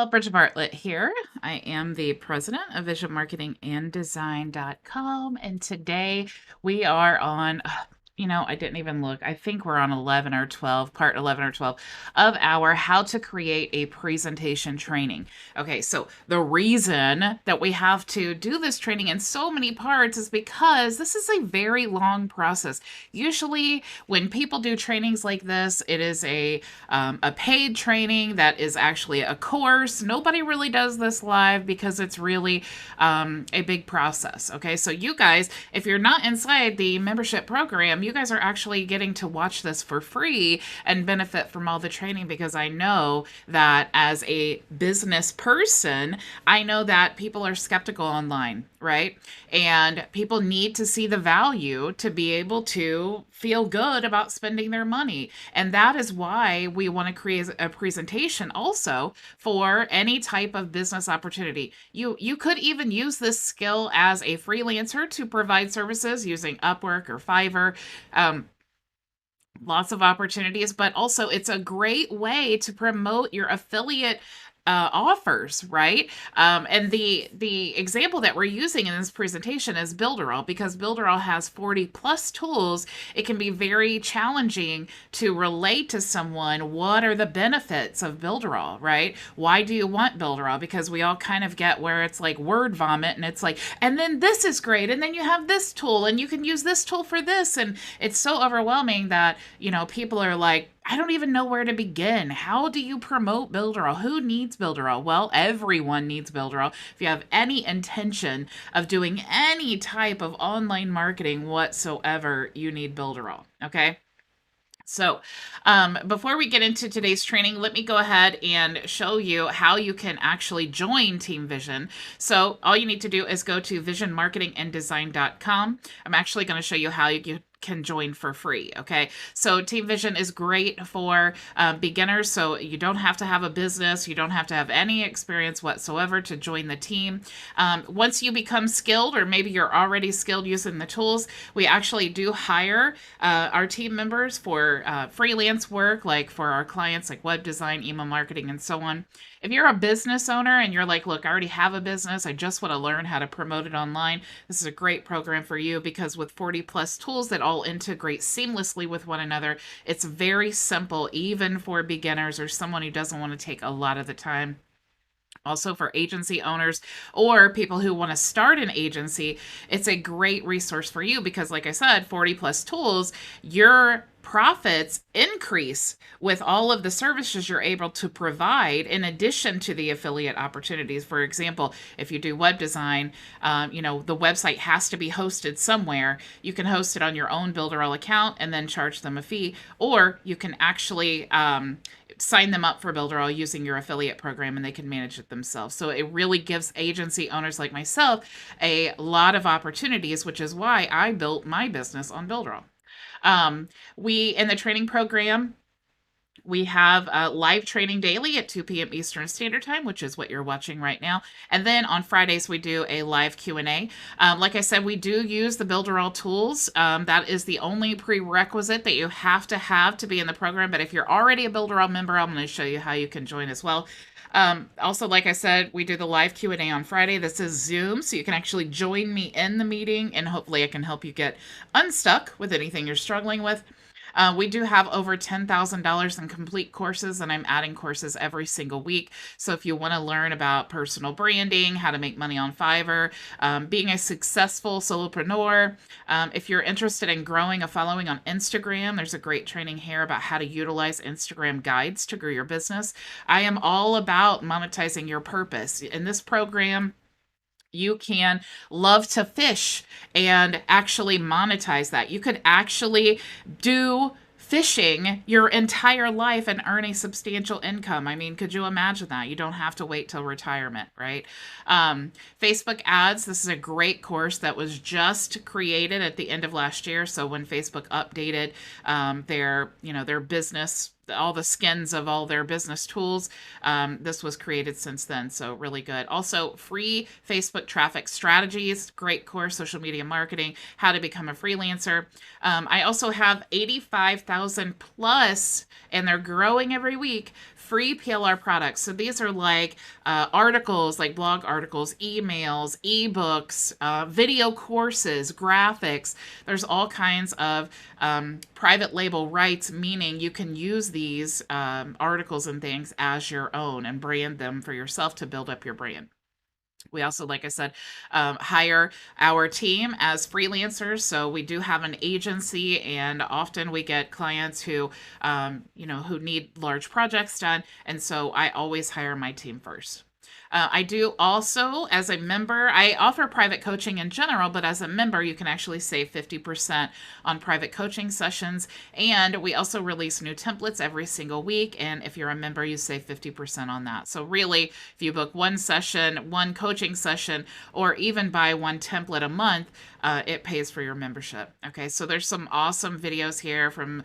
Builderall, Bridget Bartlett here. I am the president of visionmarketinganddesign.com, and today we are on, I didn't even look. I think we're on 11 or 12, part 11 or 12 of our How to Create a Presentation training. Okay, so the reason that we have to do this training in so many parts is because this is a very long process. Usually, when people do trainings like this, it is a paid training that is actually a course. Nobody really does this live because it's really a big process. Okay, so you guys, if you're not inside the membership program, you guys are actually getting to watch this for free and benefit from all the training, because I know that as a business person, I know that people are skeptical online, right? And people need to see the value to be able to feel good about spending their money. And that is why we want to create a presentation also for any type of business opportunity. You could even use this skill as a freelancer to provide services using Upwork or Fiverr. Lots of opportunities, but also it's a great way to promote your affiliate offers, right? And the example that we're using in this presentation is Builderall, because Builderall has 40 plus tools. It can be very challenging to relate to someone what are the benefits of Builderall, right? Why do you want Builderall? Because we all kind of get where it's like word vomit, and it's like, and then this is great, and then you have this tool, and you can use this tool for this, and it's so overwhelming that people are like, I don't even know where to begin. How do you promote Builderall? Who needs Builderall? Well, everyone needs Builderall. If you have any intention of doing any type of online marketing whatsoever, you need Builderall, okay? So before we get into today's training, let me go ahead and show you how you can actually join Team Vision. So all you need to do is go to visionmarketinganddesign.com. I'm actually going to show you how you can join for free. Okay, so Team Vision is great for beginners, so you don't have to have a business, you don't have to have any experience whatsoever to join the team. Once you become skilled, or maybe you're already skilled using the tools, we actually do hire our team members for freelance work, like for our clients, like web design, email marketing, and so on. If you're a business owner and you're like, look, I already have a business, I just want to learn how to promote it online, this is a great program for you, because with 40 plus tools that all integrate seamlessly with one another, it's very simple, even for beginners or someone who doesn't want to take a lot of the time. Also, for agency owners or people who want to start an agency, it's a great resource for you, because like I said, 40 plus tools, your profits increase with all of the services you're able to provide, in addition to the affiliate opportunities. For example, if you do web design, the website has to be hosted somewhere. You can host it on your own Builderall account and then charge them a fee, or you can actually sign them up for Builderall using your affiliate program, and they can manage it themselves. So it really gives agency owners like myself a lot of opportunities, which is why I built my business on Builderall. In the training program, we have live training daily at 2 p.m. Eastern Standard Time, which is what you're watching right now. And then on Fridays, we do a live Q&A. Like I said, we do use the Builderall tools. That is the only prerequisite that you have to be in the program. But if you're already a Builderall member, I'm going to show you how you can join as well. Also, like I said, we do the live Q&A on Friday. This is Zoom, so you can actually join me in the meeting, and hopefully I can help you get unstuck with anything you're struggling with. We do have over $10,000 in complete courses, and I'm adding courses every single week. So if you want to learn about personal branding, how to make money on Fiverr, being a successful solopreneur, if you're interested in growing a following on Instagram, there's a great training here about how to utilize Instagram guides to grow your business. I am all about monetizing your purpose. In this program, you can love to fish and actually monetize that. You could actually do fishing your entire life and earn a substantial income. I mean, could you imagine that? You don't have to wait till retirement, right? Facebook ads, this is a great course that was just created at the end of last year. So when Facebook updated their business, all the skins of all their business tools, this was created since then. So really good. Also, free Facebook traffic strategies, great course, social media marketing, how to become a freelancer. I also have 85,000 plus, and they're growing every week, free PLR products. So these are like articles, like blog articles, emails, ebooks, video courses, graphics. There's all kinds of private label rights, meaning you can use these articles and things as your own and brand them for yourself to build up your brand. We also, like I said, hire our team as freelancers. So we do have an agency, and often we get clients who, who need large projects done. And so I always hire my team first. I do also, as a member, I offer private coaching in general, but as a member, you can actually save 50% on private coaching sessions. And we also release new templates every single week. And if you're a member, you save 50% on that. So really, if you book one session, one coaching session, or even buy one template a month, it pays for your membership. Okay, so there's some awesome videos here from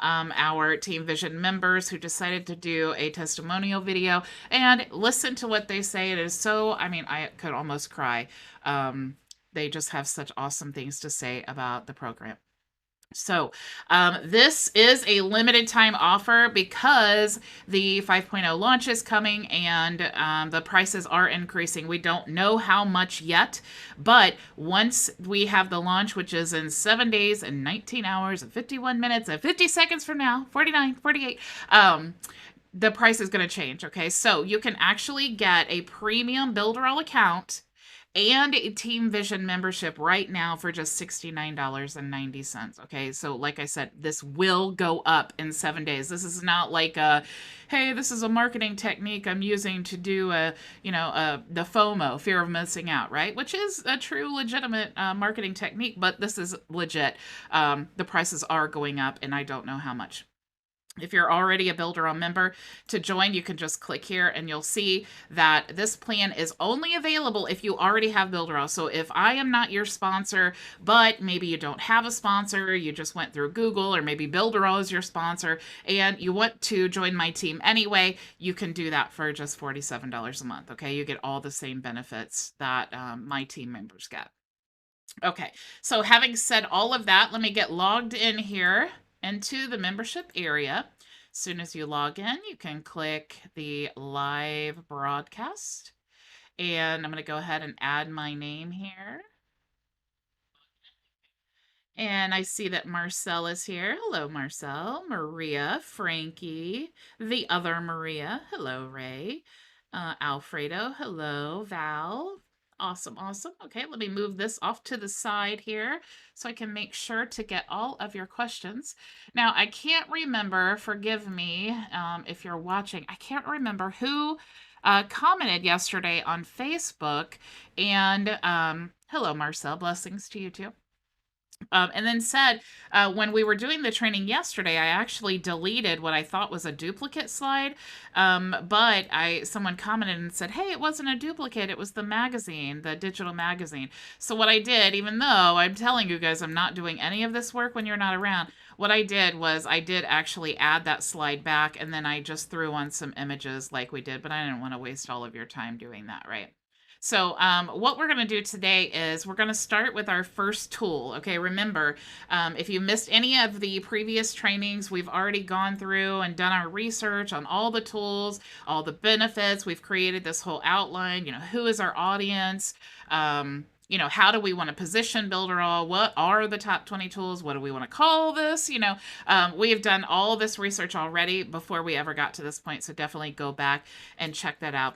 our Team Vision members who decided to do a testimonial video, and listen to what they say. It is so, I mean, I could almost cry. They just have such awesome things to say about the program. So this is a limited time offer because the 5.0 launch is coming, and the prices are increasing. We don't know how much yet, but once we have the launch, which is in 7 days and 19 hours and 51 minutes and 50 seconds from now, 49, 48, the price is going to change. Okay, so you can actually get a premium Builderall account and a Team Vision membership right now for just $69.90. Okay, so like I said, this will go up in 7 days. This is not like hey, this is a marketing technique I'm using to do the FOMO, fear of missing out, right? Which is a true legitimate marketing technique, but this is legit. The prices are going up, and I don't know how much. If you're already a Builderall member, to join, you can just click here and you'll see that this plan is only available if you already have Builderall. So if I am not your sponsor, but maybe you don't have a sponsor, you just went through Google, or maybe Builderall is your sponsor, and you want to join my team anyway, you can do that for just $47 a month. Okay, you get all the same benefits that my team members get. Okay, so having said all of that, let me get logged in here into the membership area. As soon as you log in, you can click the live broadcast. And I'm going to go ahead and add my name here. And I see that Marcel is here. Hello, Marcel. Maria, Frankie, the other Maria. Hello, Ray. Alfredo. Hello, Val. Awesome, awesome. Okay, let me move this off to the side here so I can make sure to get all of your questions. Now, I can't remember, forgive me if you're watching, I can't remember who commented yesterday on Facebook. And hello, Marcel. Blessings to you too. And then said, when we were doing the training yesterday, I actually deleted what I thought was a duplicate slide. But someone commented and said, hey, it wasn't a duplicate. It was the magazine, the digital magazine. So what I did, even though I'm telling you guys I'm not doing any of this work when you're not around, what I did was I did actually add that slide back, and then I just threw on some images like we did, but I didn't want to waste all of your time doing that, right? So what we're going to do today is we're going to start with our first tool. Okay, remember, if you missed any of the previous trainings, we've already gone through and done our research on all the tools, all the benefits. We've created this whole outline, who is our audience, how do we want to position Builderall? What are the top 20 tools? What do we want to call this? We've done all this research already before we ever got to this point. So definitely go back and check that out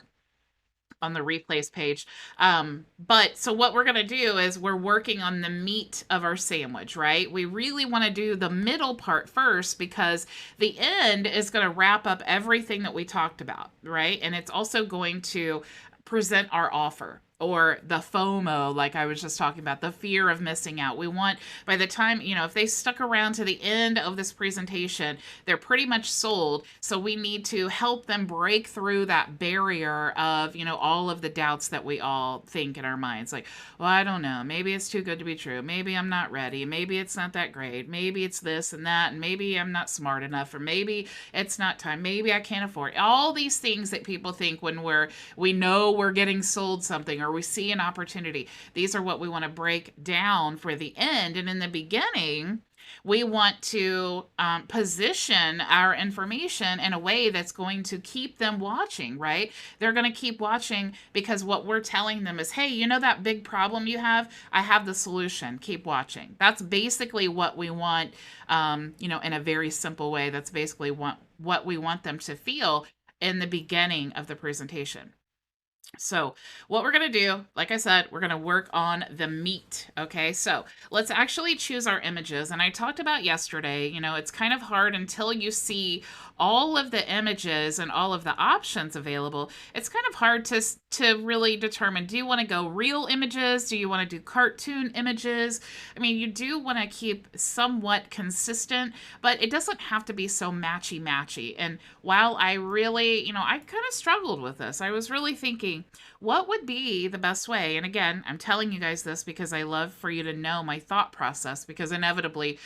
on the replays page. So what we're going to do is we're working on the meat of our sandwich, right? We really want to do the middle part first, because the end is going to wrap up everything that we talked about, right? And it's also going to present our offer, or the FOMO, like I was just talking about, the fear of missing out. We want, by the time, if they stuck around to the end of this presentation, they're pretty much sold. So we need to help them break through that barrier of, all of the doubts that we all think in our minds. Like, well, I don't know. Maybe it's too good to be true. Maybe I'm not ready. Maybe it's not that great. Maybe it's this and that. And maybe I'm not smart enough, or maybe it's not time. Maybe I can't afford it. All these things that people think when we know we're getting sold something, or we see an opportunity. These are what we want to break down for the end. And in the beginning, We want to position our information in a way that's going to keep them watching, right? They're going to keep watching because what we're telling them is, hey, you know that big problem you have? I have the solution. Keep watching. That's basically what we want, in a very simple way. That's basically what we want them to feel in the beginning of the presentation. So, what we're going to do, like I said, we're going to work on the meat. Okay, so let's actually choose our images. And I talked about yesterday, it's kind of hard until you see all of the images and all of the options available. It's kind of hard to really determine, do you want to go real images? Do you want to do cartoon images? I mean, you do want to keep somewhat consistent, but it doesn't have to be so matchy. And while I really, I kind of struggled with this, I was really thinking, what would be the best way? And again, I'm telling you guys this because I love for you to know my thought process, because inevitably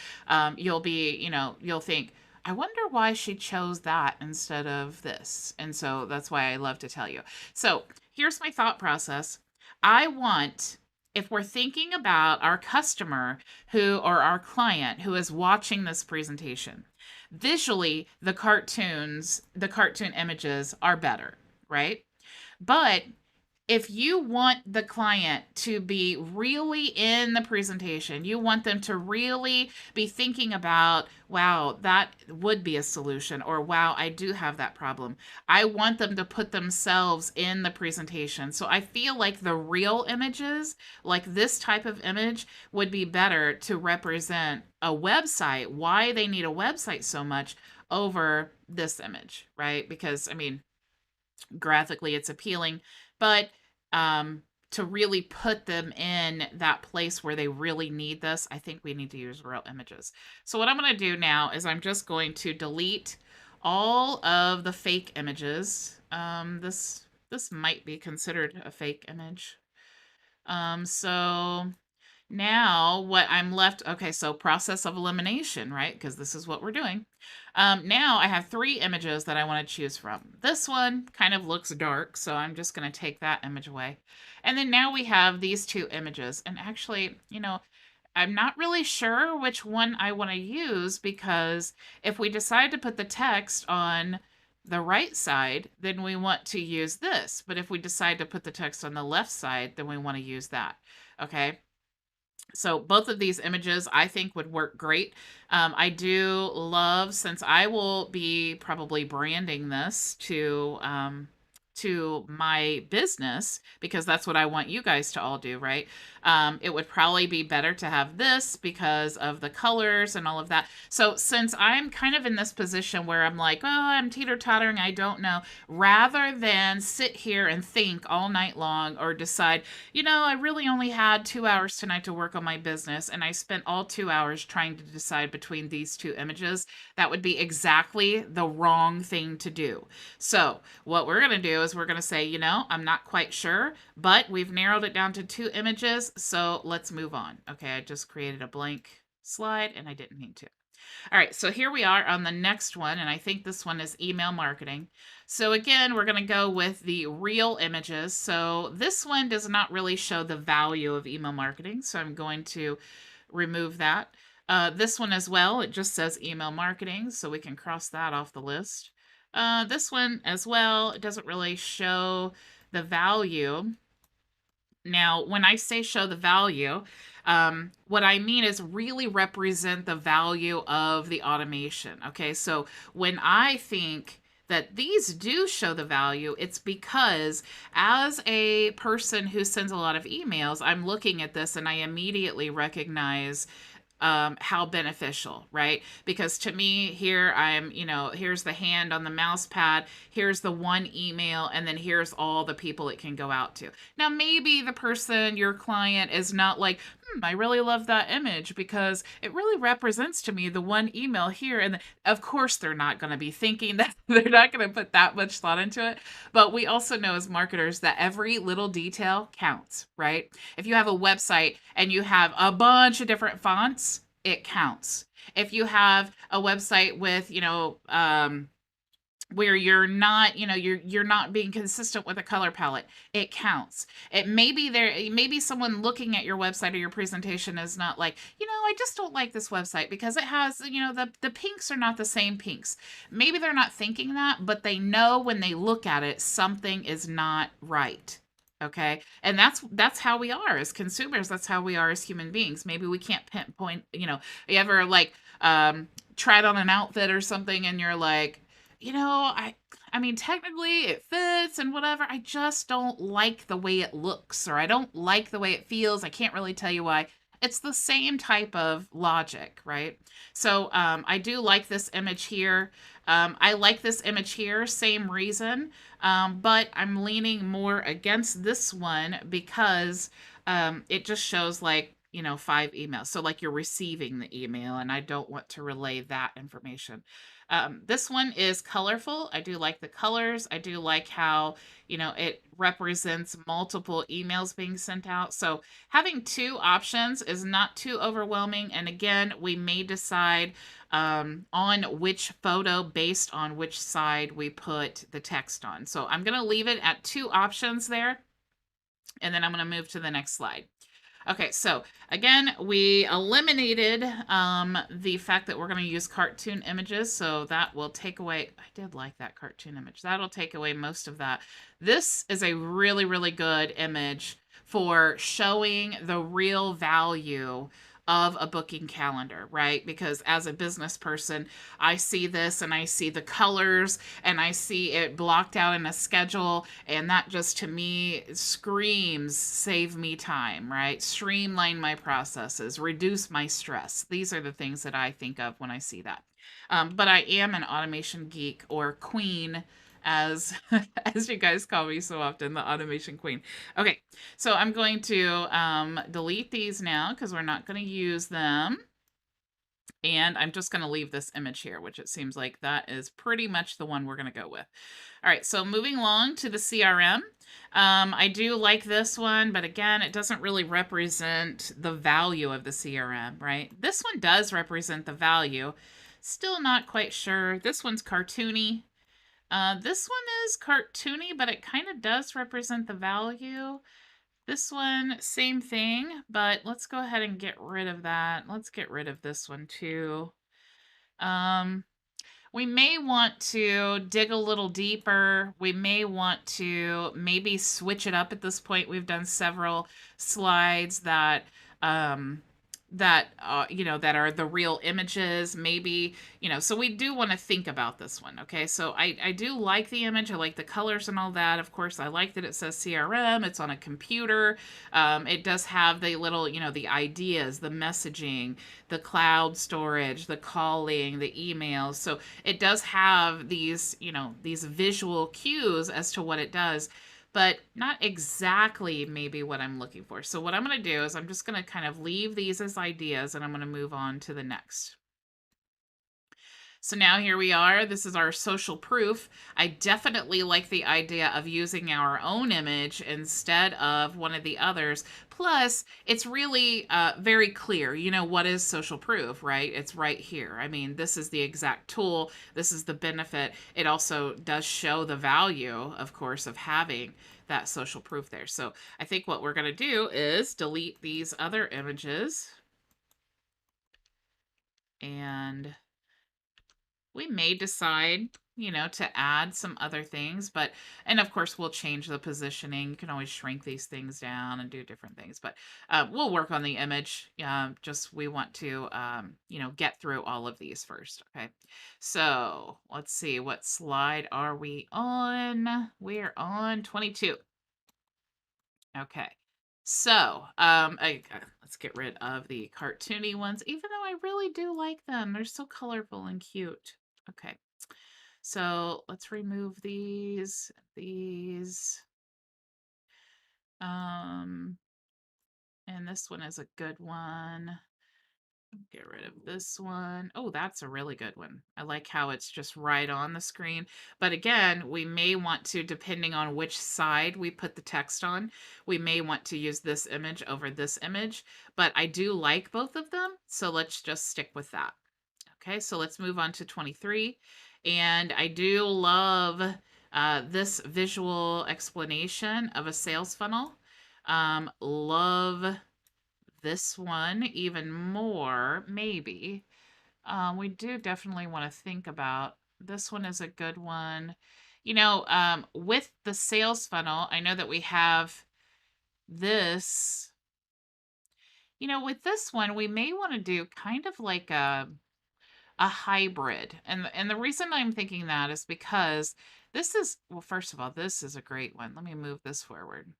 you'll think, I wonder why she chose that instead of this. And so that's why I love to tell you. So here's my thought process. I want, if we're thinking about our customer or our client who is watching this presentation, visually, the cartoon images are better, right? But if you want the client to be really in the presentation, you want them to really be thinking about, wow, that would be a solution, or wow, I do have that problem. I want them to put themselves in the presentation. So I feel like the real images, like this type of image, would be better to represent a website, why they need a website so much, over this image, right? Because, I mean, graphically it's appealing, but to really put them in that place where they really need this, I think we need to use real images. So what I'm going to do now is I'm just going to delete all of the fake images. This might be considered a fake image. So now what I'm left, okay, so process of elimination, right? Because this is what we're doing. Now I have 3 images that I want to choose from. This one kind of looks dark, so I'm just going to take that image away. And then now we have these 2 images. And actually, I'm not really sure which one I want to use, because if we decide to put the text on the right side, then we want to use this. But if we decide to put the text on the left side, then we want to use that. Okay. So both of these images I think would work great. I do love, since I will be probably branding this to my business, because that's what I want you guys to all do, right? It would probably be better to have this because of the colors and all of that. So since I'm kind of in this position where I'm like, oh, I'm teeter-tottering, I don't know, rather than sit here and think all night long or decide, I really only had 2 hours tonight to work on my business, and I spent all 2 hours trying to decide between these 2 images, that would be exactly the wrong thing to do. So what we're going to do is we're going to say, I'm not quite sure, but we've narrowed it down to 2 images, so let's move on. Okay, I just created a blank slide and I didn't mean to. All right, so here we are on the next one, and I think this one is email marketing. So again, we're going to go with the real images. So this one does not really show the value of email marketing, so I'm going to remove that. This one as well, it just says email marketing, so we can cross that off the list. This one as well, it doesn't really show the value. Now, when I say show the value, what I mean is really represent the value of the automation. Okay, so when I think that these do show the value, it's because as a person who sends a lot of emails, I'm looking at this and I immediately recognize how beneficial, right? Because to me, here here's the hand on the mouse pad, here's the one email, and then here's all the people it can go out to. Now, maybe the person, your client, is not like, I really love that image because it really represents to me the one email here. And of course, they're not going to be thinking that, they're not going to put that much thought into it. But we also know as marketers that every little detail counts, right? If you have a website and you have a bunch of different fonts, it counts. If you have a website with, where you're not, you're not being consistent with a color palette. It counts. It may be there, maybe someone looking at your website or your presentation is not like, I just don't like this website because it has, the pinks are not the same pinks. Maybe they're not thinking that, but they know when they look at it something is not right. Okay, and that's how we are as consumers. That's how we are as human beings. Maybe we can't pinpoint, you ever like tried on an outfit or something and you're like, I mean, technically it fits and whatever. I just don't like the way it looks, or I don't like the way it feels. I can't really tell you why. It's the same type of logic, right? So I do like this image here. I like this image here, same reason, but I'm leaning more against this one because it just shows like, 5 emails. So like you're receiving the email, and I don't want to relay that information. This one is colorful. I do like the colors. I do like how, it represents multiple emails being sent out. So having two options is not too overwhelming. And again, we may decide on which photo based on which side we put the text on. So I'm going to leave it at two options there. And then I'm going to move to the next slide. Okay, so again, we eliminated the fact that we're going to use cartoon images, so that will take away, I did like that cartoon image. That'll take away most of that. This is a really, really good image for showing the real value of a booking calendar, right? Because as a business person, I see this and I see the colors and I see it blocked out in a schedule, and that just to me screams save me time, right? Streamline my processes, reduce my stress. These are the things that I think of when I see that. But I am an automation geek, or queen, as as you guys call me so often, the automation queen. Okay, so I'm going to delete these now because we're not going to use them. And I'm just going to leave this image here, which it seems like that is pretty much the one we're going to go with. All right, so moving along to the CRM. I do like this one, but again, it doesn't really represent the value of the CRM, right? This one does represent the value. Still not quite sure. This one's cartoony. This one is cartoony, but it kind of does represent the value. This one, same thing, but let's go ahead and get rid of that. Let's get rid of this one too. We may want to dig a little deeper. We may want to maybe switch it up at this point. We've done several slides that that that are the real images, maybe, so we do want to think about this one. Okay, so I do like the image. I like the colors and all that. Of course, I like that it says CRM. It's on a computer. It does have the little, the ideas, the messaging, the cloud storage, the calling, the emails. So it does have these, these visual cues as to what it does, but not exactly maybe what I'm looking for. So what I'm going to do is I'm just going to kind of leave these as ideas, and I'm going to move on to the next. So now here we are. This is our social proof. I definitely like the idea of using our own image instead of one of the others. Plus, it's really very clear, what is social proof, right? It's right here. I mean, this is the exact tool. This is the benefit. It also does show the value, of course, of having that social proof there. So I think what we're going to do is delete these other images, and we may decide, to add some other things, and of course we'll change the positioning. You can always shrink these things down and do different things, but we'll work on the image. Just we want to, get through all of these first. Okay, so let's see, what slide are we on? We're on 22. Okay. So, let's get rid of the cartoony ones, even though I really do like them. They're so colorful and cute. Okay. So let's remove these. And this one is a good one. Get rid of this one. Oh, that's a really good one. I like how it's just right on the screen. But again, we may want to, depending on which side we put the text on, we may want to use this image over this image. But I do like both of them, so let's just stick with that. Okay, so let's move on to 23. And I do love this visual explanation of a sales funnel. Love this one even more, maybe. We do definitely want to think about this one is a good one. With the sales funnel, I know that we have this. With this one, we may want to do kind of like a hybrid. And the reason I'm thinking that is because this is, well, first of all, this is a great one. Let me move this forward.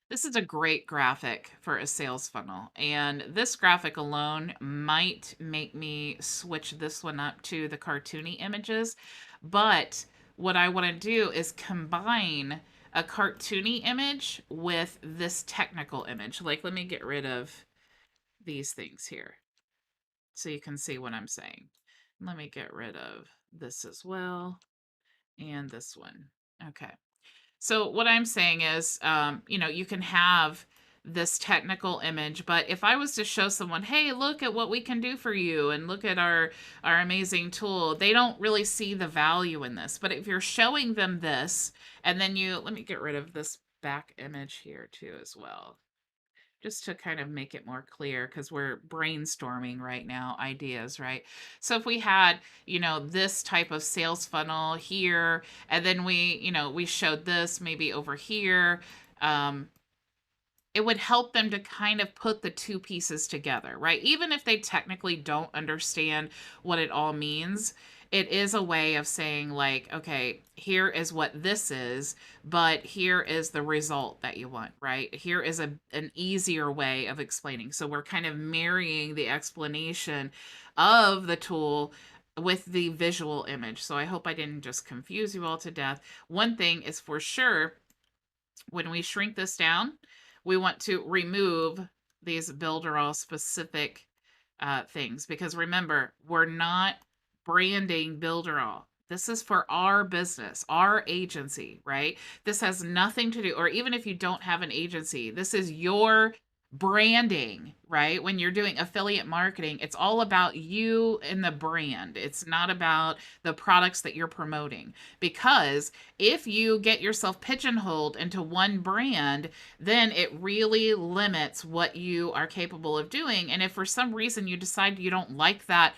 This is a great graphic for a sales funnel. And this graphic alone might make me switch this one up to the cartoony images. But what I want to do is combine a cartoony image with this technical image. Like, let me get rid of these things here so you can see what I'm saying. Let me get rid of this as well and this one. Okay. So what I'm saying is, you can have this technical image, but if I was to show someone, hey, look at what we can do for you and look at our amazing tool, they don't really see the value in this. But if you're showing them this, and then let me get rid of this back image here too as well, just to kind of make it more clear because we're brainstorming right now ideas, right? So if we had, this type of sales funnel here, and then we showed this maybe over here, it would help them to kind of put the two pieces together, right? Even if they technically don't understand what it all means, it is a way of saying, like, okay, here is what this is, but here is the result that you want, right? Here is an easier way of explaining. So we're kind of marrying the explanation of the tool with the visual image. So I hope I didn't just confuse you all to death. One thing is for sure, when we shrink this down, we want to remove these Builderall specific things, because remember, we're not branding Builderall. This is for our business, our agency, right? This has nothing to do, or even if you don't have an agency, this is your branding, right? When you're doing affiliate marketing, it's all about you and the brand. It's not about the products that you're promoting. Because if you get yourself pigeonholed into one brand, then it really limits what you are capable of doing. And if for some reason you decide you don't like that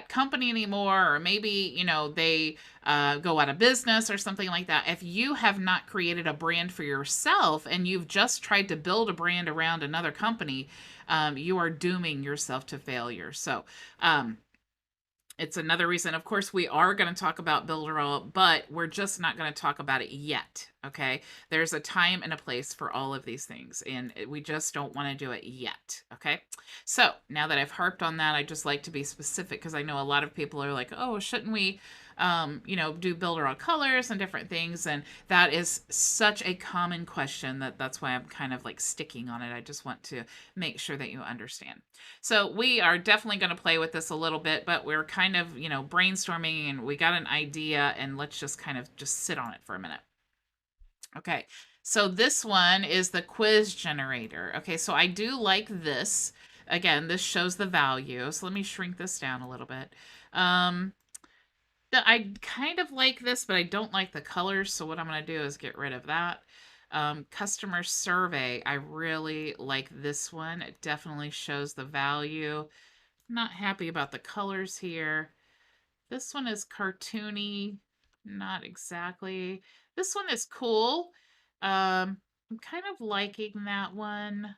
company anymore, or maybe they go out of business or something like that, if you have not created a brand for yourself and you've just tried to build a brand around another company, you are dooming yourself to failure. So it's another reason. Of course, we are going to talk about Builderall, but we're just not going to talk about it yet. Okay. There's a time and a place for all of these things, and we just don't want to do it yet. Okay. So now that I've harped on that, I just like to be specific, because I know a lot of people are like, oh, shouldn't we, do Builderall colors and different things? And that is such a common question that's why I'm kind of like sticking on it. I just want to make sure that you understand. So we are definitely going to play with this a little bit, but we're kind of, brainstorming, and we got an idea, and let's just kind of just sit on it for a minute. Okay. So this one is the quiz generator. Okay. So I do like this. Again, this shows the value. So let me shrink this down a little bit. I kind of like this, but I don't like the colors. So what I'm going to do is get rid of that. Customer survey. I really like this one. It definitely shows the value. Not happy about the colors here. This one is cartoony. Not exactly. This one is cool. I'm kind of liking that one.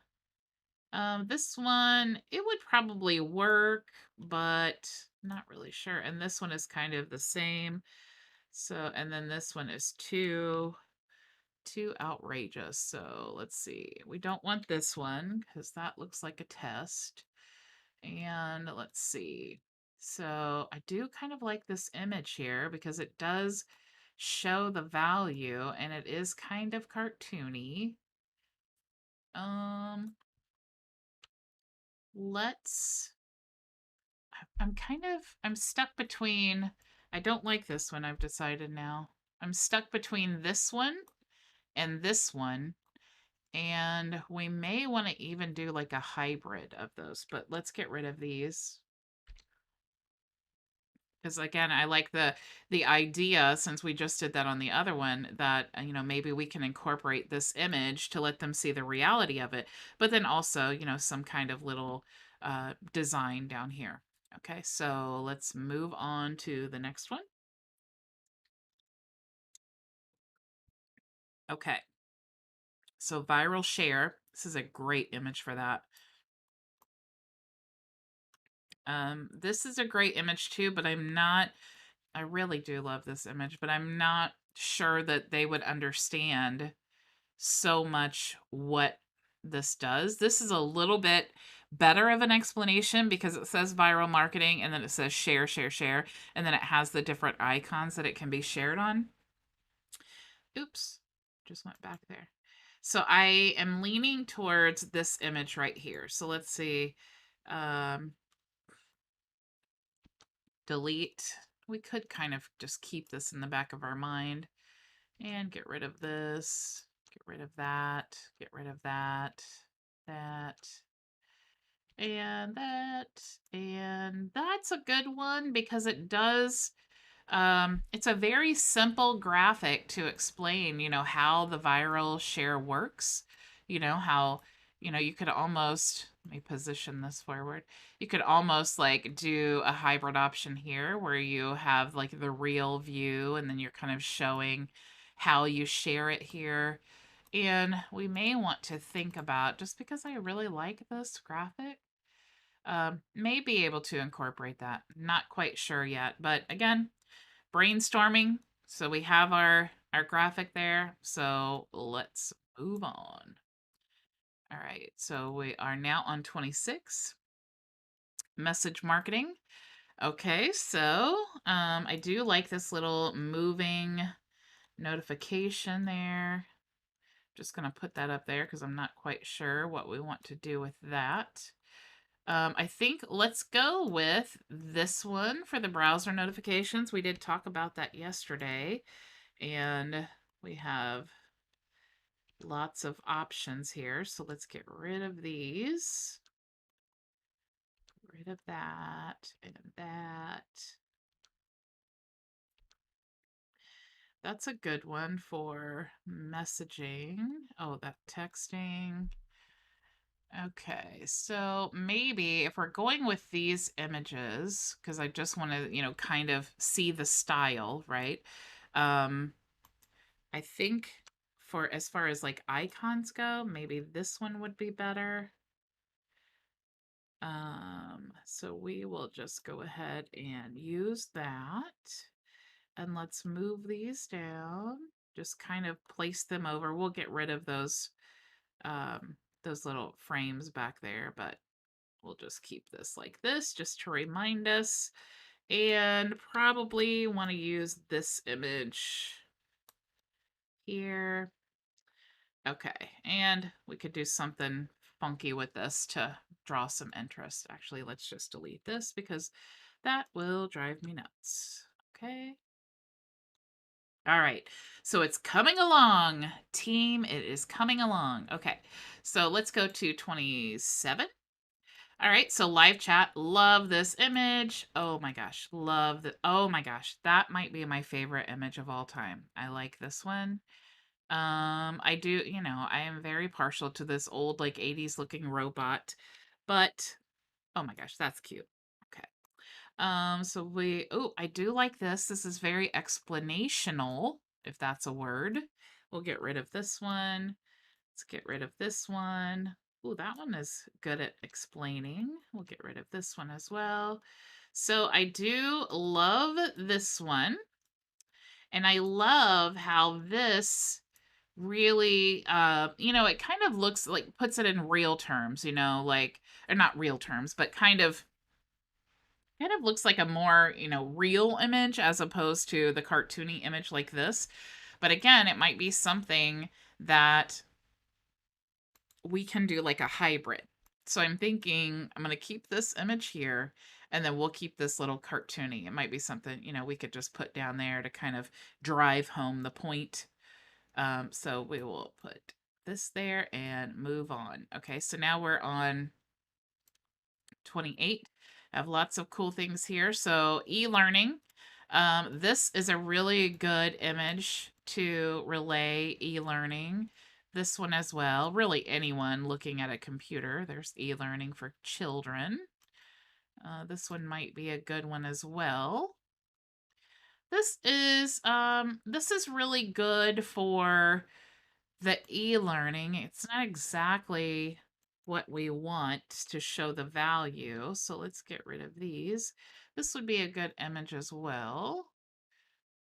This one, it would probably work, but not really sure. And this one is kind of the same. So, and then this one is too outrageous. So let's see. We don't want this one because that looks like a test. And let's see. So I do kind of like this image here because it does show the value, and it is kind of cartoony. Um, let's, I'm stuck between, I don't like this one, I've decided now. I'm stuck between this one and this one. And we may want to even do like a hybrid of those, but let's get rid of these. Because again, I like the idea, since we just did that on the other one, that maybe we can incorporate this image to let them see the reality of it, but then also some kind of little design down here. Okay, so let's move on to the next one. Okay, so viral share. This is a great image for that. This is a great image too, but I really do love this image, but I'm not sure that they would understand so much what this does. This is a little bit better of an explanation because it says viral marketing and then it says share, share, share, and then it has the different icons that it can be shared on. Oops, just went back there. So I am leaning towards this image right here. So let's see. Delete. We could kind of just keep this in the back of our mind and get rid of this, get rid of that, get rid of that, that, and that, and that's a good one because it does, it's a very simple graphic to explain, how the viral share works, how, you could almost, let me position this forward. You could almost like do a hybrid option here where you have like the real view and then you're kind of showing how you share it here. And we may want to think about, just because I really like this graphic, may be able to incorporate that. Not quite sure yet, but again, brainstorming. So we have our graphic there. So let's move on. All right, so we are now on 26. Message marketing. Okay, so I do like this little moving notification there. Just going to put that up there because I'm not quite sure what we want to do with that. I think let's go with this one for the browser notifications. We did talk about that yesterday, and we have lots of options here. So let's get rid of these. Get rid of that and that. That's a good one for messaging. Oh, that texting. Okay, so maybe if we're going with these images, because I just want to, kind of see the style, right? I think for as far as like icons go, maybe this one would be better. So we will just go ahead and use that. And let's move these down. Just kind of place them over. We'll get rid of those little frames back there, but we'll just keep this like this just to remind us. And probably want to use this image here. Okay, and we could do something funky with this to draw some interest. Actually, let's just delete this because that will drive me nuts. Okay. All right, so it's coming along, team. It is coming along. Okay, so let's go to 27. All right, so live chat. Love this image. Oh my gosh, love the. Oh my gosh, that might be my favorite image of all time. I like this one. I do, I am very partial to this old like 80s looking robot, but oh my gosh, that's cute. Okay. So I do like this. This is very explanational, if that's a word. We'll get rid of this one. Let's get rid of this one. Oh, that one is good at explaining. We'll get rid of this one as well. So I do love this one. And I love how this really it kind of looks like, puts it in real terms, like, or not real terms, but kind of looks like a more, real image as opposed to the cartoony image like this. But again, it might be something that we can do like a hybrid. So I'm thinking I'm going to keep this image here and then we'll keep this little cartoony. It might be something, we could just put down there to kind of drive home the point. So we will put this there and move on. Okay, so now we're on 28. I have lots of cool things here. So e-learning. This is a really good image to relay e-learning. This one as well. Really anyone looking at a computer. There's e-learning for children. This one might be a good one as well. This is really good for the e-learning. It's not exactly what we want to show the value, so let's get rid of these. This would be a good image as well.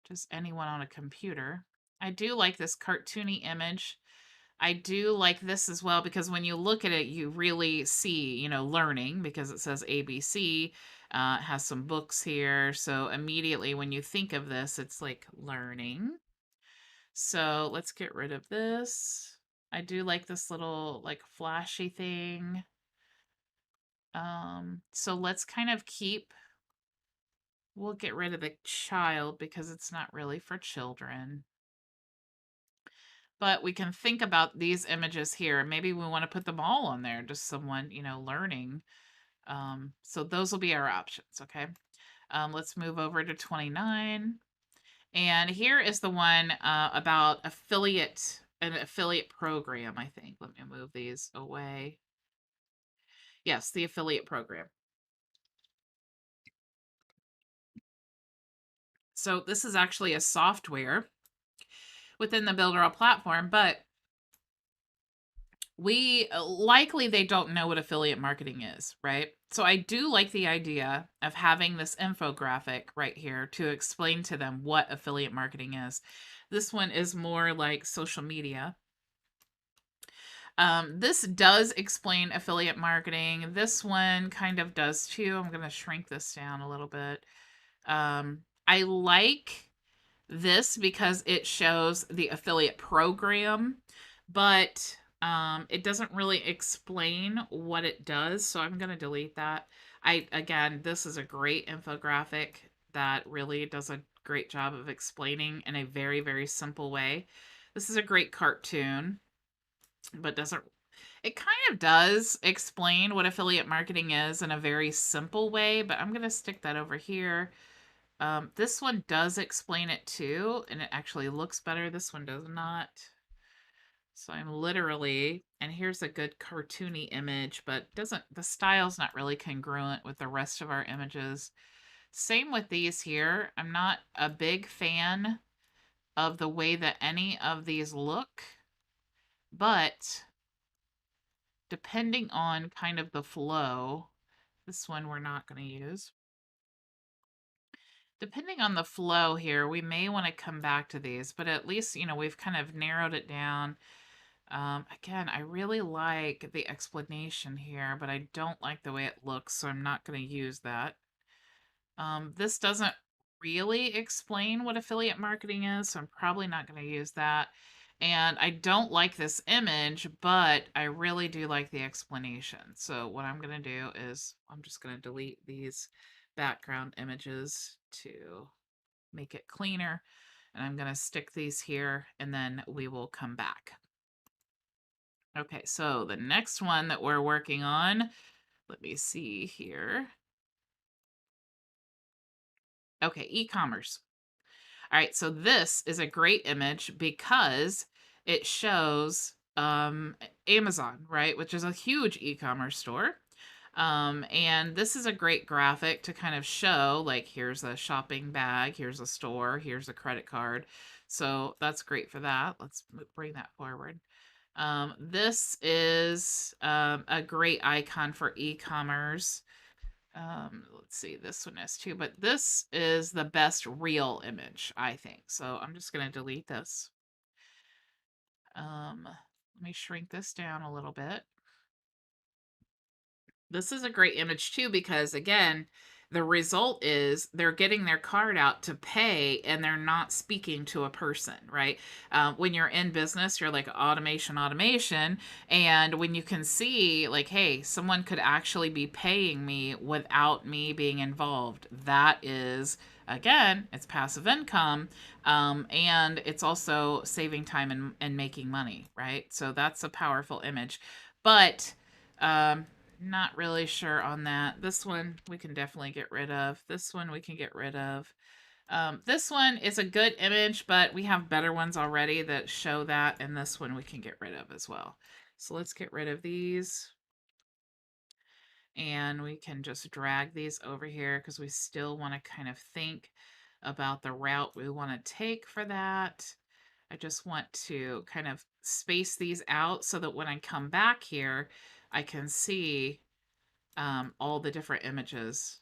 Just anyone on a computer. I do like this cartoony image. I do like this as well because when you look at it, you really see, learning because it says ABC. It has some books here. So immediately when you think of this, it's like learning. So let's get rid of this. I do like this little like flashy thing. So let's kind of we'll get rid of the child because it's not really for children. But we can think about these images here. Maybe we want to put them all on there, just someone, learning. So those will be our options, okay? Let's move over to 29. And here is the one about an affiliate program, I think. Let me move these away. Yes, the affiliate program. So this is actually a software within the Builderall platform, but likely they don't know what affiliate marketing is, right? So I do like the idea of having this infographic right here to explain to them what affiliate marketing is. This one is more like social media. This does explain affiliate marketing. This one kind of does too. I'm going to shrink this down a little bit. I like this because it shows the affiliate program, but it doesn't really explain what it does. So I'm going to delete that. Again, this is a great infographic that really does a great job of explaining in a very, very simple way. This is a great cartoon, but it kind of does explain what affiliate marketing is in a very simple way, but I'm going to stick that over here. This one does explain it too, and it actually looks better. This one does not. So I'm literally, and here's a good cartoony image, but the style's not really congruent with the rest of our images. Same with these here. I'm not a big fan of the way that any of these look, but depending on kind of the flow, this one we're not going to use. Depending on the flow here, we may want to come back to these, but at least, we've kind of narrowed it down. Again, I really like the explanation here, but I don't like the way it looks, so I'm not going to use that. This doesn't really explain what affiliate marketing is, so I'm probably not going to use that. And I don't like this image, but I really do like the explanation. So what I'm going to do is I'm just going to delete these background images to make it cleaner. And I'm going to stick these here, and then we will come back. Okay, so the next one that we're working on, let me see here. Okay, e-commerce. All right, so this is a great image because it shows Amazon, right, which is a huge e-commerce store. And this is a great graphic to kind of show, like, here's a shopping bag, here's a store, here's a credit card. So that's great for that. Let's bring that forward. This is a great icon for e-commerce. Let's see, this one is too, but this is the best real image, I think. So I'm just going to delete this. Let me shrink this down a little bit. This is a great image too, because again, the result is they're getting their card out to pay and they're not speaking to a person, right? When you're in business, you're like automation. And when you can see like, hey, someone could actually be paying me without me being involved, that is, again, it's passive income. And it's also saving time and making money, right? So that's a powerful image. But Not really sure on that. This one we can definitely get rid of. This one we can get rid of. This one is a good image, but we have better ones already that show that, and this one we can get rid of as well. So let's get rid of these. And we can just drag these over here because we still want to kind of think about the route we want to take for that. I just want to kind of space these out so that when I come back here, I can see all the different images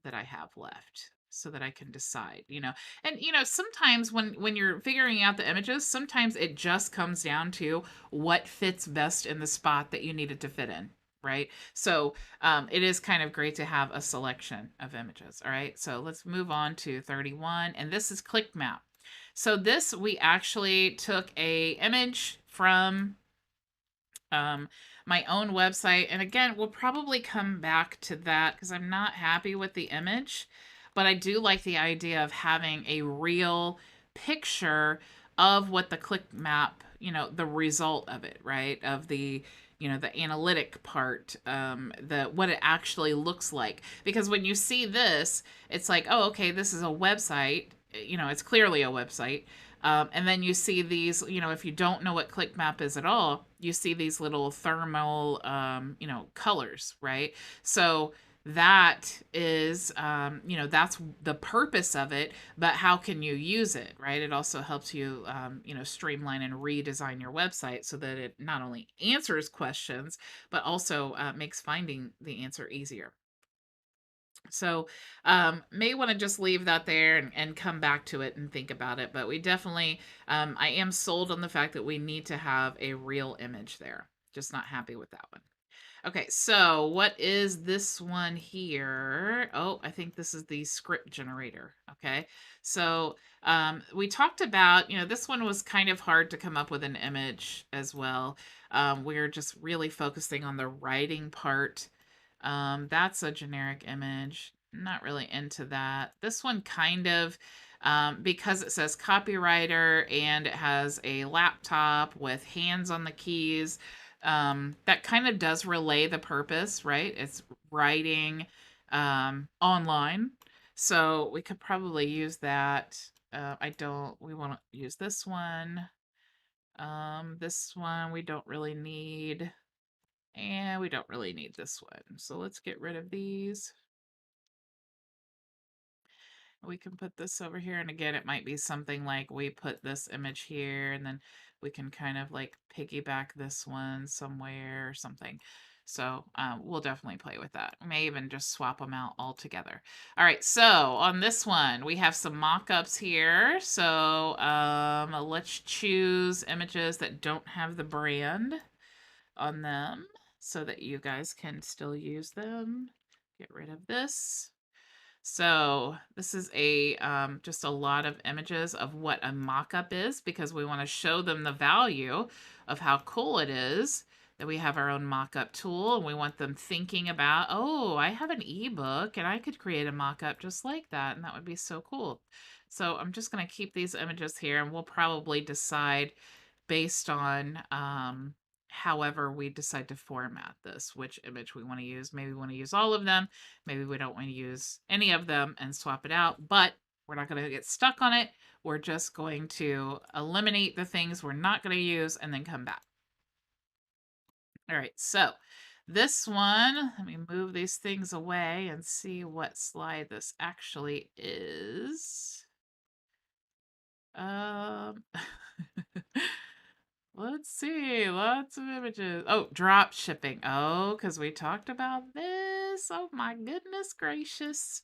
that I have left so that I can decide, you know. And sometimes when you're figuring out the images, sometimes it just comes down to what fits best in the spot that you need it to fit in, right? So it is kind of great to have a selection of images. All right, so let's move on to 31, and this is click map. So this, we actually took a image from my own website. And again, we'll probably come back to that because I'm not happy with the image, but I do like the idea of having a real picture of what the click map, the result of it, right? Of the, the analytic part, the what it actually looks like. Because when you see this, it's like, oh, okay, this is a website. It's clearly a website. And then you see these, if you don't know what click map is at all, you see these little thermal, colors, right? So that is, that's the purpose of it, but how can you use it, right? It also helps you, streamline and redesign your website so that it not only answers questions, but also makes finding the answer easier. So may want to just leave that there and come back to it and think about it. But we definitely, I am sold on the fact that we need to have a real image there. Just not happy with that one. Okay, so what is this one here? Oh, I think this is the script generator. Okay, so we talked about, this one was kind of hard to come up with an image as well. We're just really focusing on the writing part. That's a generic image. Not really into that. This one kind of, because it says copywriter and it has a laptop with hands on the keys, that kind of does relay the purpose, right? It's writing online. So we could probably use that. We want to use this one. This one we don't really need. And we don't really need this one. So let's get rid of these. We can put this over here. And again, it might be something like we put this image here and then we can kind of like piggyback this one somewhere or something. So we'll definitely play with that. We may even just swap them out all together. All right, so on this one, we have some mock-ups here. So let's choose images that don't have the brand on them so that you guys can still use them. Get rid of this. So this is a just a lot of images of what a mock-up is because we want to show them the value of how cool it is that we have our own mock-up tool, and we want them thinking about, oh, I have an ebook and I could create a mock-up just like that, and that would be so cool. So I'm just going to keep these images here, and we'll probably decide based on however we decide to format this, which image we want to use. Maybe we want to use all of them. Maybe we don't want to use any of them and swap it out, but we're not going to get stuck on it. We're just going to eliminate the things we're not going to use and then come back. All right, so this one, let me move these things away and see what slide this actually is. Let's see, lots of images. Oh, drop shipping. Oh, because we talked about this. Oh my goodness gracious.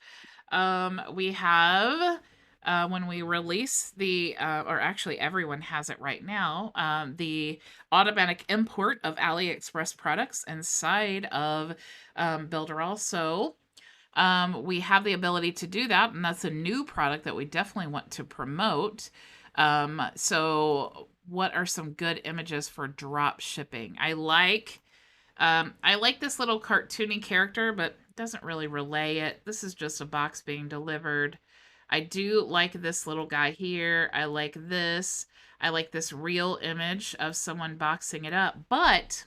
We have, when we release the, or actually everyone has it right now, the automatic import of AliExpress products inside of Builderall. So we have the ability to do that, and that's a new product that we definitely want to promote. So what are some good images for drop shipping? I like this little cartoony character, but it doesn't really relay it. This is just a box being delivered. I do like this little guy here. I like this. I like this real image of someone boxing it up, but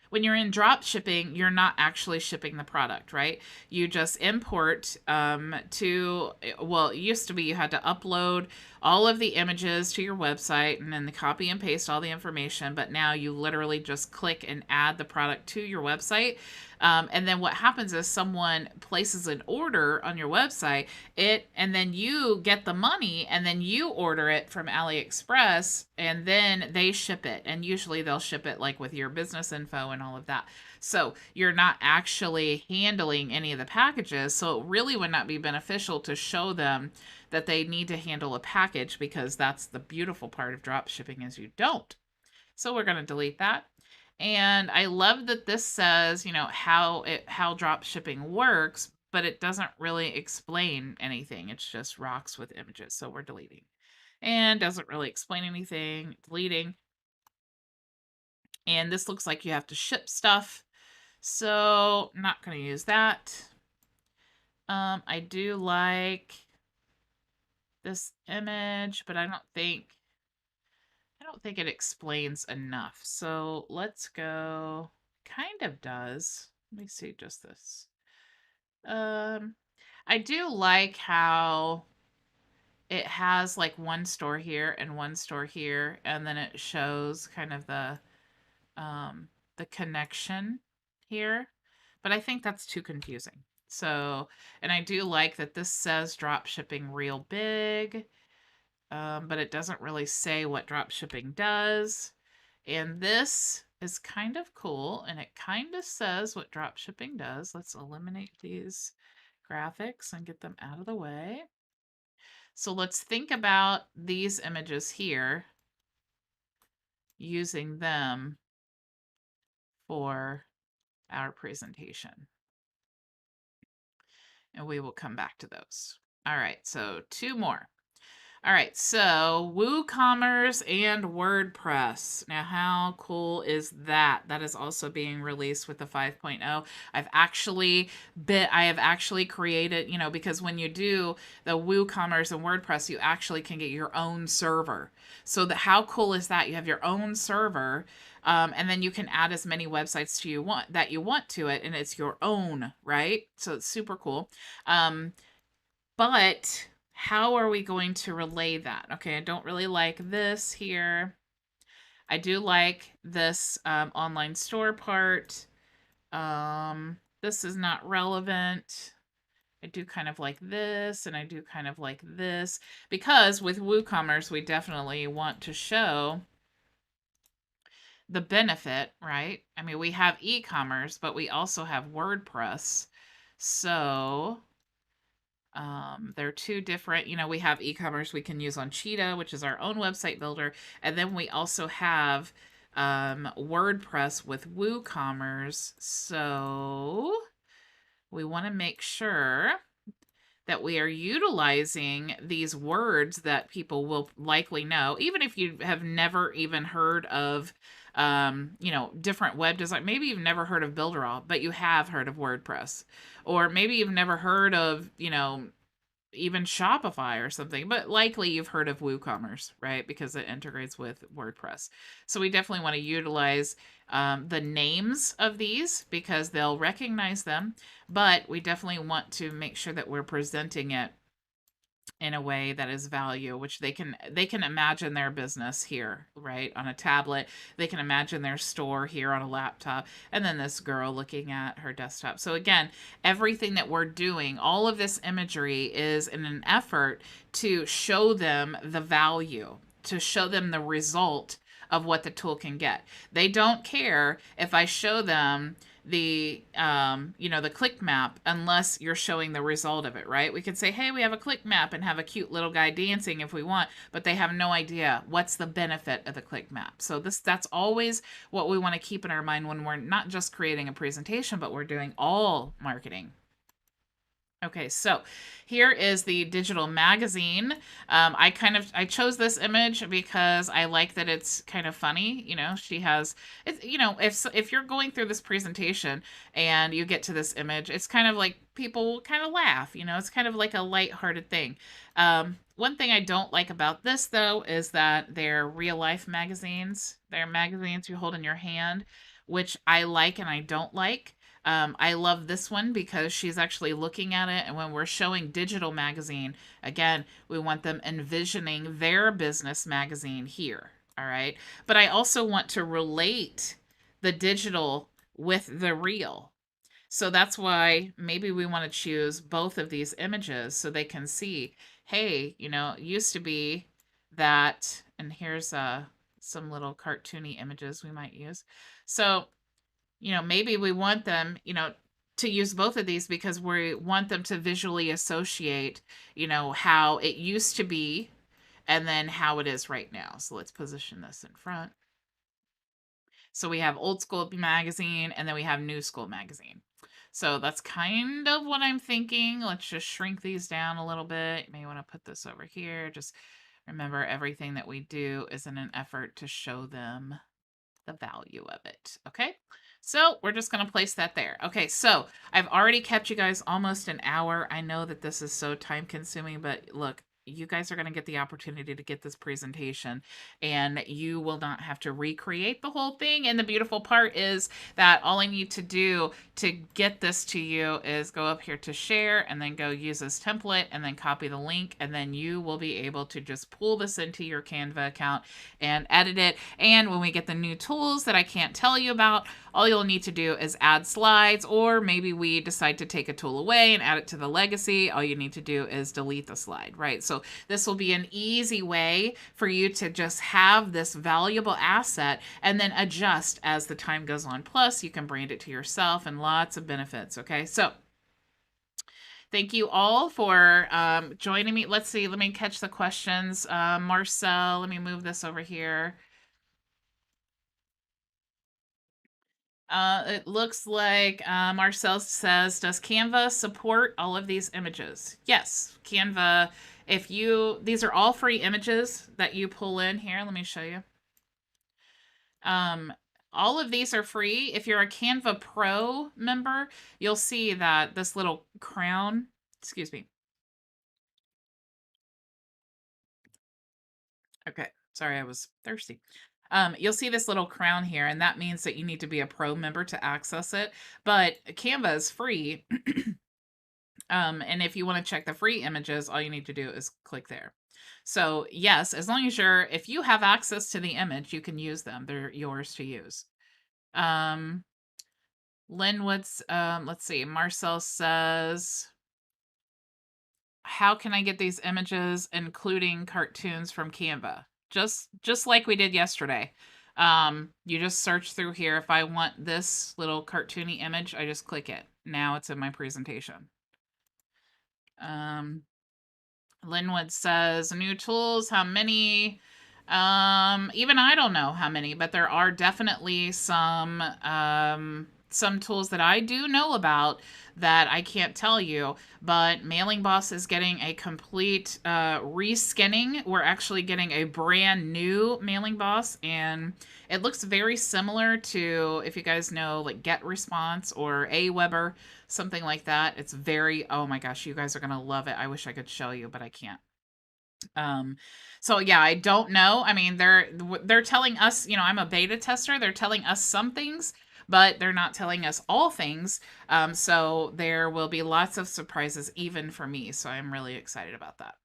when you're in drop shipping, you're not actually shipping the product, right? You just import well, it used to be you had to upload all of the images to your website and then the copy and paste all the information, but now you literally just click and add the product to your website. And then what happens is someone places an order on your website, and then you get the money, and then you order it from AliExpress, and then they ship it. And usually they'll ship it like with your business info and all of that. So you're not actually handling any of the packages. So it really would not be beneficial to show them that they need to handle a package, because that's the beautiful part of drop shipping is you don't. So we're going to delete that. And I love that this says, how drop shipping works, but it doesn't really explain anything. It's just rocks with images. So we're deleting. And doesn't really explain anything. Deleting. And this looks like you have to ship stuff. So not going to use that. I do like this image, but I don't think it explains enough. So let's go. Kind of does. Let me see just this. I do like how it has like one store here and one store here, and then it shows kind of the connection here. But I think that's too confusing. So, and I do like that this says drop shipping real big. But it doesn't really say what drop shipping does. And this is kind of cool, and it kind of says what drop shipping does. Let's eliminate these graphics and get them out of the way. So let's think about these images here, using them for our presentation. And we will come back to those. All right, so 2 more. All right, so WooCommerce and WordPress. Now, how cool is that? That is also being released with the 5.0. I have actually created, because when you do the WooCommerce and WordPress, you actually can get your own server. So how cool is that? You have your own server, and then you can add as many websites that you want to it, and it's your own, right? So it's super cool. But how are we going to relay that? Okay, I don't really like this here. I do like this online store part. This is not relevant. I do kind of like this, and I do kind of like this, because with WooCommerce, we definitely want to show the benefit, right? I mean, we have e-commerce, but we also have WordPress. So they're 2 different, we have e-commerce we can use on Cheetah, which is our own website builder. And then we also have WordPress with WooCommerce. So we want to make sure that we are utilizing these words that people will likely know, even if you have never even heard of, different web design. Maybe you've never heard of Builderall, but you have heard of WordPress. Or maybe you've never heard of, even Shopify or something, but likely you've heard of WooCommerce, right? Because it integrates with WordPress. So we definitely want to utilize the names of these, because they'll recognize them, but we definitely want to make sure that we're presenting it in a way that is value, which they can imagine their business here, right, on a tablet. They can imagine their store here on a laptop, and then this girl looking at her desktop. So again, everything that we're doing, all of this imagery, is in an effort to show them the value, to show them the result of what the tool can get. They don't care if I show them the the click map, unless you're showing the result of it, right? We could say, hey, we have a click map, and have a cute little guy dancing if we want, but they have no idea what's the benefit of the click map. So that's always what we want to keep in our mind when we're not just creating a presentation, but we're doing all marketing. Okay, so here is the digital magazine. I chose this image because I like that it's kind of funny. She has it's if you're going through this presentation and you get to this image, it's kind of like people kind of laugh. It's kind of like a lighthearted thing. One thing I don't like about this though is that they're real life magazines. They're magazines you hold in your hand, which I like and I don't like. I love this one because she's actually looking at it. And when we're showing digital magazine, again, we want them envisioning their business magazine here. All right. But I also want to relate the digital with the real. So that's why maybe we want to choose both of these images so they can see, hey, it used to be that, and here's some little cartoony images we might use. So maybe we want them, to use both of these because we want them to visually associate, how it used to be and then how it is right now. So let's position this in front. So we have old school magazine and then we have new school magazine. So that's kind of what I'm thinking. Let's just shrink these down a little bit. You may want to put this over here. Just remember, everything that we do is in an effort to show them the value of it. Okay. So we're just going to place that there. Okay. So I've already kept you guys almost an hour. I know that this is so time consuming, but look, you guys are going to get the opportunity to get this presentation and you will not have to recreate the whole thing. And the beautiful part is that all I need to do to get this to you is go up here to share and then go use this template and then copy the link. And then you will be able to just pull this into your Canva account and edit it. And when we get the new tools that I can't tell you about, all you'll need to do is add slides, or maybe we decide to take a tool away and add it to the legacy. All you need to do is delete the slide, right? So this will be an easy way for you to just have this valuable asset and then adjust as the time goes on. Plus, you can brand it to yourself and lots of benefits, okay? So thank you all for joining me. Let's see. Let me catch the questions. Marcel, let me move this over here. It looks like Marcel says, does Canva support all of these images? Yes, Canva. These are all free images that you pull in here. Let me show you. All of these are free. If you're a Canva Pro member, you'll see that this little crown, excuse me. Okay, sorry, I was thirsty. You'll see this little crown here, and that means that you need to be a pro member to access it. But Canva is free. And if you want to check the free images, all you need to do is click there. So yes, as long as if you have access to the image, you can use them. They're yours to use. Linwood's, let's see, Marcel says, how can I get these images, including cartoons from Canva? Just like we did yesterday. You just search through here. If I want this little cartoony image, I just click it. Now it's in my presentation. Linwood says, new tools, how many? Even I don't know how many, but there are definitely some tools that I do know about that I can't tell you. But Mailing Boss is getting a complete reskinning. We're actually getting a brand new Mailing Boss, and it looks very similar to, if you guys know, like Get Response or Aweber, something like that. It's very, oh my gosh, you guys are gonna love it. I wish I could show you, but I can't. So yeah, I don't know. I mean, they're telling us, I'm a beta tester. They're telling us some things, but they're not telling us all things. So there will be lots of surprises even for me. So I'm really excited about that.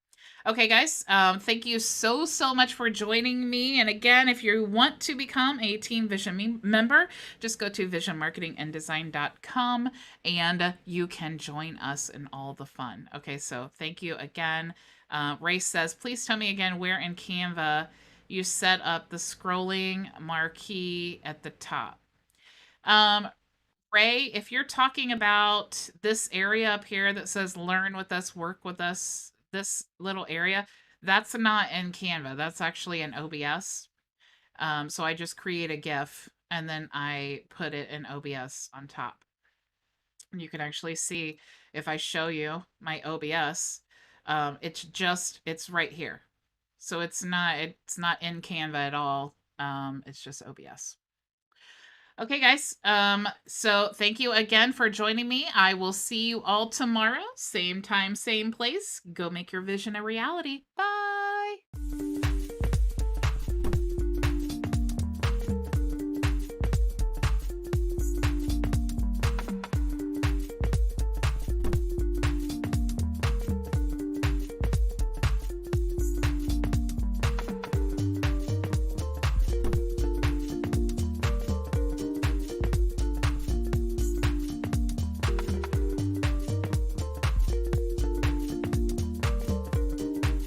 Okay, guys, thank you so much for joining me. And again, if you want to become a Team Vision member, just go to visionmarketinganddesign.com and you can join us in all the fun. Okay, so thank you again. Ray says, please tell me again where in Canva you set up the scrolling marquee at the top. Ray, if you're talking about this area up here that says learn with us, work with us, this little area, that's not in Canva. That's actually in OBS. So I just create a GIF and then I put it in OBS on top. You can actually see if I show you my OBS, it's right here. So it's not in Canva at all. It's just OBS. Okay, guys. So thank you again for joining me. I will see you all tomorrow, same time, same place. Go make your vision a reality. Bye.